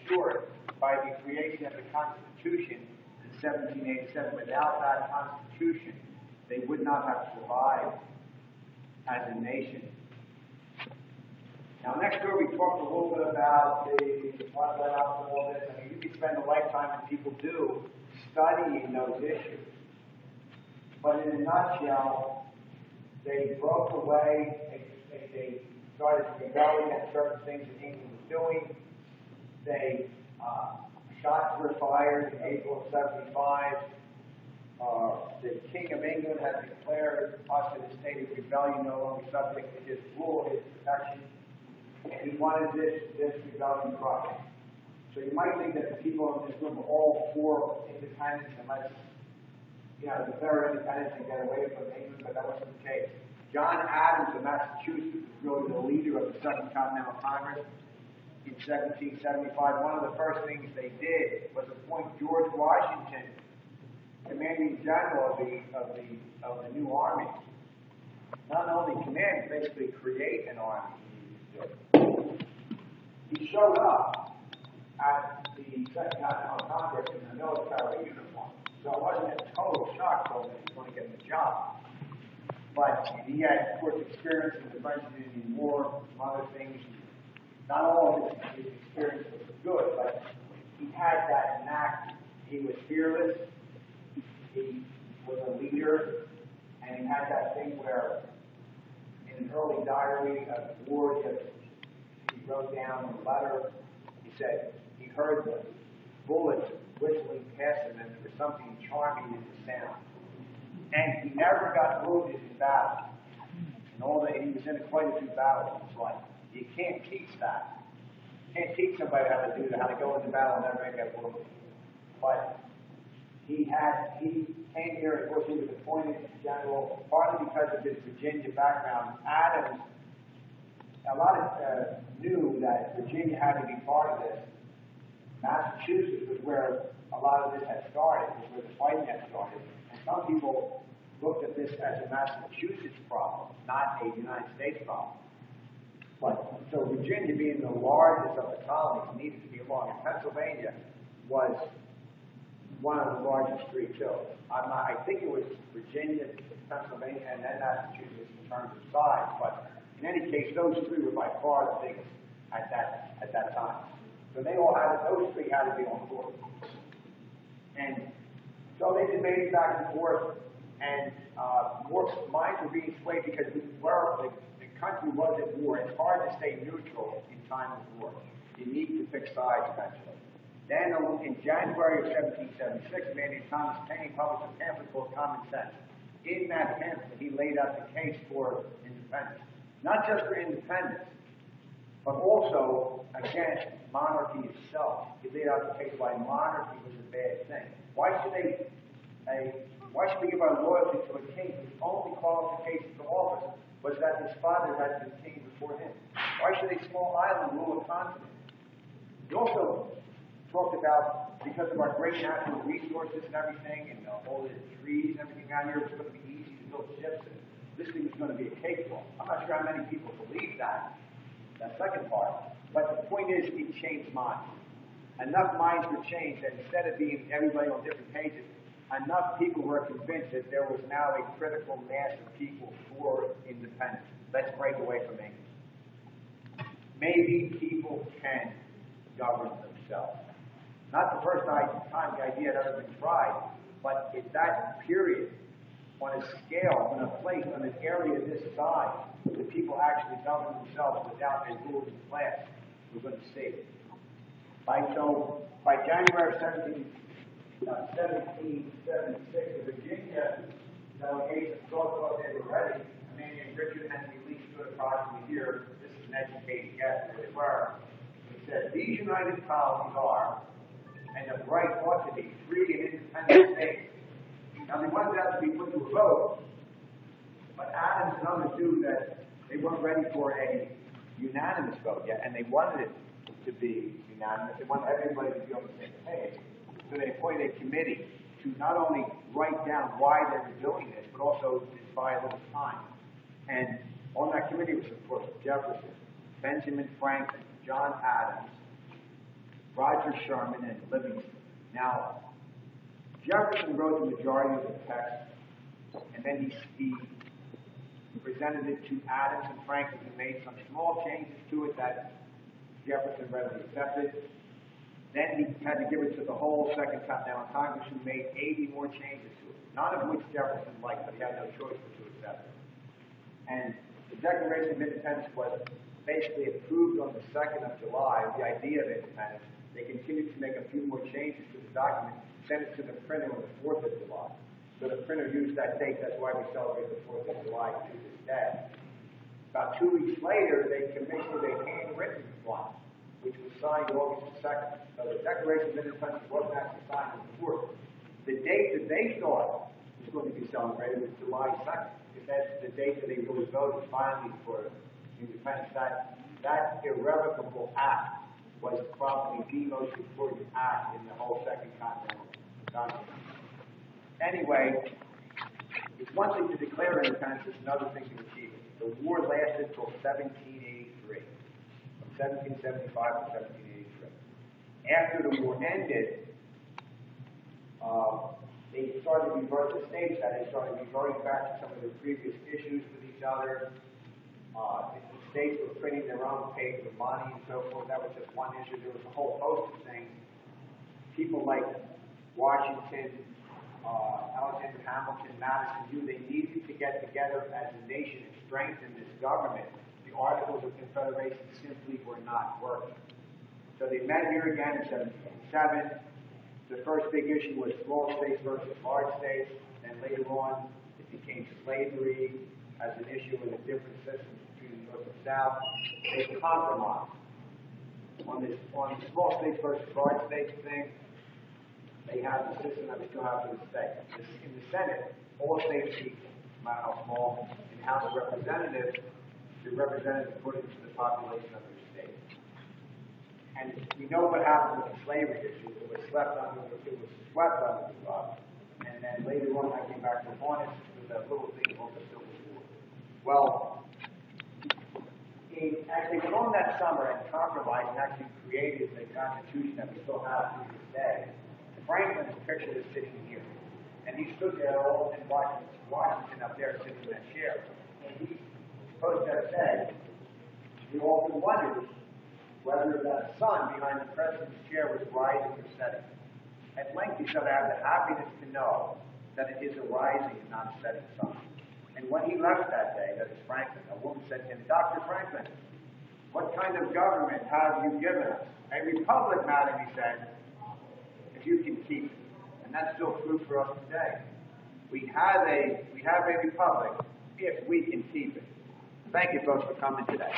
ensured by the creation of the Constitution in 1787. Without that Constitution, they would not have survived as a nation. Now, next door, we talked a little bit about what led up to all this. I mean, you could spend a lifetime, and people do, studying those issues. But in a nutshell, they broke away. They started rebelling against certain things that England was doing. They shots were fired in April of 75. The King of England had declared us in a state of rebellion, no longer subject to his rule, his protection. And he wanted this rebellion crushed. So you might think that the people in this room are all for independence and let's, declare independence and get away from England, but that wasn't the case. John Adams of Massachusetts was really the leader of the Second Continental Congress in 1775. One of the first things they did was appoint George Washington commanding general of the new army. Not only command, basically create an army. He showed up at the Second Continental Congress in a military uniform, so it wasn't a total shock to him that he was going to get the job. But he had, of course, experience in the French and Indian War, some other things. Not all of his experience was good, but he had that knack. He was fearless. He was a leader, and he had that thing where, in an early diary of the war, he wrote down a letter. He said he heard the bullets whistling past him, and there was something charming in the sound. And he never got wounded in battle. And all that he was in quite a few battles in his life. You can't teach that. You can't teach somebody how to do that, how to go into battle and never get wounded. But he came here, of course, he was appointed general, partly because of his Virginia background. Adams, a lot of knew that Virginia had to be part of this. Massachusetts was where a lot of this had started, was where the fighting had started. And some people looked at this as a Massachusetts problem, not a United States problem. But so Virginia, being the largest of the colonies, needed to be along. And Pennsylvania was one of the largest three too. I think it was Virginia, Pennsylvania, and then Massachusetts in terms of size. But in any case, those three were by far the biggest at that time. So they all had those three had to be on board. And so they debated back and forth, and more minds were being swayed because the country was at war. It's hard to stay neutral in time of war. You need to pick sides eventually. Then in January of 1776, a man named Thomas Paine published a pamphlet called Common Sense. In that pamphlet, he laid out the case for independence. Not just for independence, but also against monarchy itself. He laid out the case why monarchy was a bad thing. Why should we give our loyalty to a king whose only qualification for office was that his father had been king before him? Why should a small island rule a continent? He also talked about, because of our great natural resources and everything, and all the trees and everything out here, it was going to be easy to build ships, and this thing was going to be a cakewalk. I'm not sure how many people believe that second part. But the point is, it changed minds. Enough minds were changed that instead of being everybody on different pages, enough people were convinced that there was now a critical mass of people for independence. Let's break away from England. Maybe people can govern themselves. Not the first time the idea had ever been tried, but at that period, on a scale, on a place, on an area this size, the people actually govern themselves without a ruling class. We're going to see it. So by January of 1776, the Virginia delegation thought they were ready. A man named Richard Henry Lee stood approximately here. This is an educated guess where they were. He said, these united colonies are, and the right ought to be, free and independent states. Now, they wanted that to be put to a vote, but Adams and others knew that they weren't ready for a unanimous vote yet, and they wanted it to be unanimous. They wanted everybody to be on the same page. So they appointed a committee to not only write down why they were doing this, but also to buy a little time. And on that committee was, of course, Jefferson, Benjamin Franklin, John Adams, Roger Sherman, and Livingston. Now, Jefferson wrote the majority of the text, and then he presented it to Adams and Franklin, who made some small changes to it that Jefferson readily accepted. Then he had to give it to the whole second Continental Congress, who made 80 more changes to it, none of which Jefferson liked, but he had no choice but to accept it. And the Declaration of Independence was basically approved on the 2nd of July, the idea of independence. They continued to make a few more changes to the document, sent it to the printer on the 4th of July. So the printer used that date. That's why we celebrate the 4th of July to this day. About 2 weeks later, they commissioned a handwritten one, which was signed August 2nd. So the Declaration of Independence wasn't actually signed on the 4th. The date that they thought was going to be celebrated was July 2nd, because that's the date that they really voted finally for independence. That irrevocable act was probably the most important act in the whole Second Continental Congress. Anyway, it's one thing to declare independence, it's another thing to achieve it. The war lasted until 1783, from 1775 to 1783. After the war ended, they started to revert the states, that they started reverting back to some of their previous issues with each other. The states were printing their own paper money and so forth. That was just one issue. There was a whole host of things. People like Washington, Alexander Hamilton, Madison, they needed to get together as a nation and strengthen this government. The Articles of Confederation simply were not working. So they met here again in 1787. The first big issue was small states versus large states, and later on it became slavery as an issue with a different system between the North and South. They compromised. On the small states versus large states thing, they have the system that we still have to this day. In the Senate, all states are equal, no matter how small. In the House of Representatives, they're represented according to the population of their state. And we know what happened with the slavery issue. It was swept under the rug. And then later on, I came back to haunt us with that little thing called the Civil War. Well, as they went on that summer and compromised and actually created the Constitution that we still have to this day, Franklin's picture is sitting here. And he stood there all in Washington up there sitting in that chair. And he's supposed to have said, he often wondered whether the sun behind the president's chair was rising or setting. At length, he said, I have the happiness to know that it is a rising and not a setting sun. And when he left that day, that is Franklin, a woman said to him, Dr. Franklin, what kind of government have you given us? A republic, madam, he said, if you can keep it. And that's still true for us today. We have a republic if we can keep it. Thank you, folks, for coming today.